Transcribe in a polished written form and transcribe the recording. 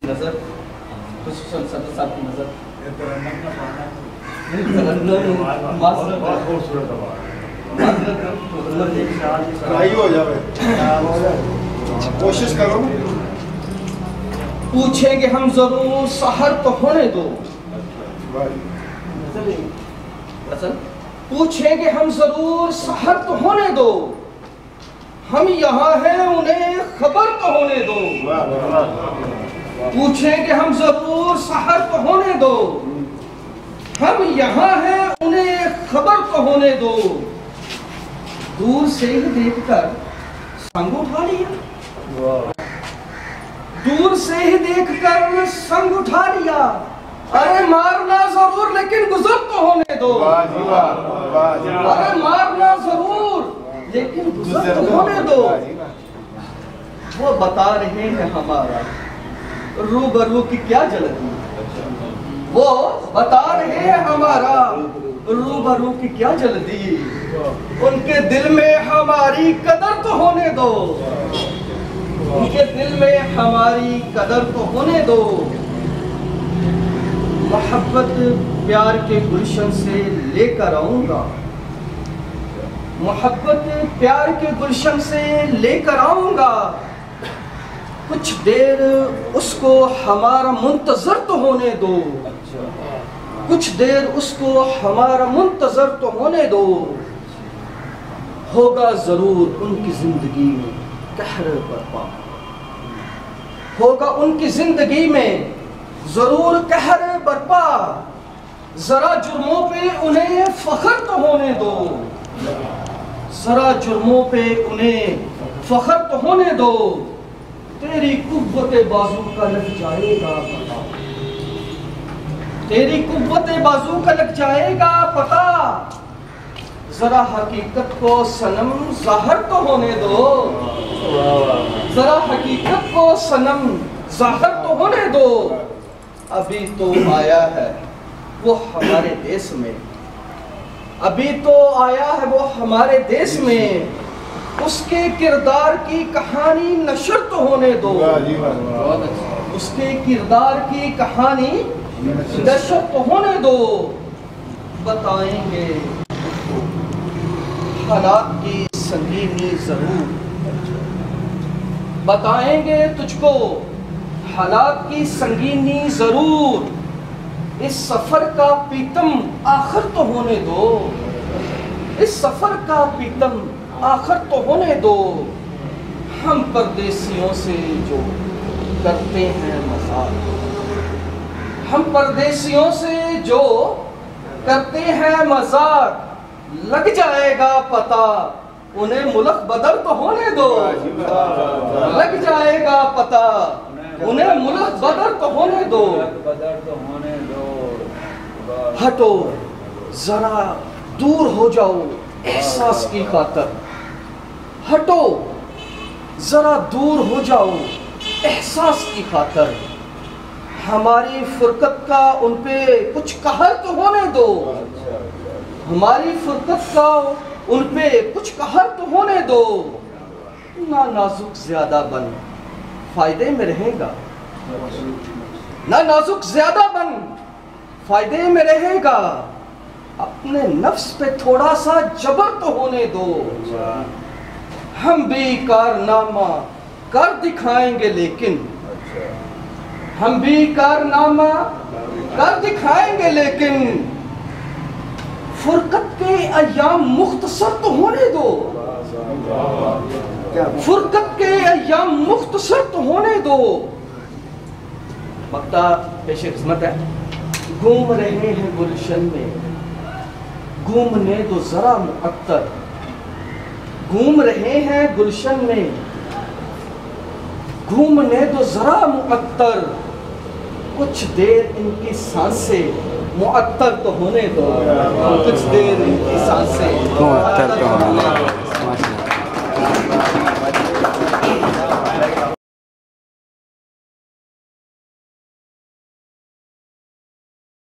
नजर खुशूसन सदर साहब की नजर हो जावे, कोशिश करो। पूछेंगे हम जरूर, सहर तो होने दो। पूछेंगे हम जरूर, सहर तो होने दो। हम यहाँ हैं, उन्हें खबर तो होने दो। पूछेंगे हम जरूर, सहर तो होने दो। हम यहाँ हैं, उन्हें खबर तो होने दो। दूर से ही देखकर संग उठा लिया। दूर से ही देखकर संग उठा लिया। अरे मारना जरूर, लेकिन गुजर तो होने दो। अरे मारना जरूर, लेकिन गुजर तो होने दो। वो बता रहे हैं हमारा रूबरू की क्या जल्दी। वो बता रहे हैं हमारा रूबरू की क्या जल्दी। उनके दिल में हमारी कदर तो होने दो। उनके दिल में हमारी कदर तो होने दो। मोहब्बत प्यार के गुलशन से लेकर आऊंगा। मोहब्बत प्यार के गुलशन से लेकर आऊंगा। कुछ देर उसको हमारा मुंतजर तो होने दो। कुछ देर उसको हमारा मुंतजर तो होने दो। होगा जरूर उनकी जिंदगी में कहर बरपा। होगा उनकी जिंदगी में जरूर कहर बरपा। जरा जुर्मों पे उन्हें फख्र तो होने दो। जरा जुर्मों पे उन्हें फख्र तो होने दो। तेरी कुव्वते बाजू का लग जाएगा पता। तेरी कुव्वते बाजू का लग जाएगा पता। जरा हकीकत को सनम जाहिर तो होने दो। जरा हकीकत को सनम जाहिर तो होने दो। अभी तो आया है वो हमारे देश में। अभी तो आया है वो हमारे देश में। उसके किरदार की कहानी नशर तो होने दो। उसके किरदार की कहानी नशर तो होने दो। बताएंगे हालात की संगीनी जरूर। बताएंगे तुझको हालात की संगीनी जरूर। इस सफर का पीतम आखिर तो होने दो। इस सफर का पीतम आखिर तो होने दो। हम परदेसियों से जो करते हैं मजाक। हम परदेसियों से जो करते हैं मजाक। लग जाएगा पता उन्हें मुल्क बदल तो होने दो। लग जाएगा पता उन्हें मुल्क बदल तो होने दो। हटो जरा दूर हो जाओ एहसास की खातर। हटो जरा दूर हो जाओ एहसास की खातर। हमारी फुरकत का उनपे कुछ कहर तो होने दो। हमारी फुरकत का उनपे कुछ कहर तो होने दो। ना नाजुक ज्यादा बन फायदे में रहेगा। ना नाजुक ज्यादा बन फायदे में रहेगा। अपने नफ्स पे थोड़ा सा जबर तो होने दो। हम भी कारनामा कर दिखाएंगे लेकिन। हम भी कारनामा कर दिखाएंगे लेकिन। फुरकत के अय्याम मुख्तसर तो होने दो। फुरकत के अय्याम मुख्तसर तो होने दो। मक्ता पेश किस्मत है। घूम रहे हैं गुलशन में घूमने दो जरा मुअत्तर। घूम रहे हैं गुलशन में घूमने दो जरा मुअत्तर। कुछ देर इनकी सांसें मुअत्तर तो होने दो। कुछ देर इनकी सांसें मुअत्तर तो होने दो।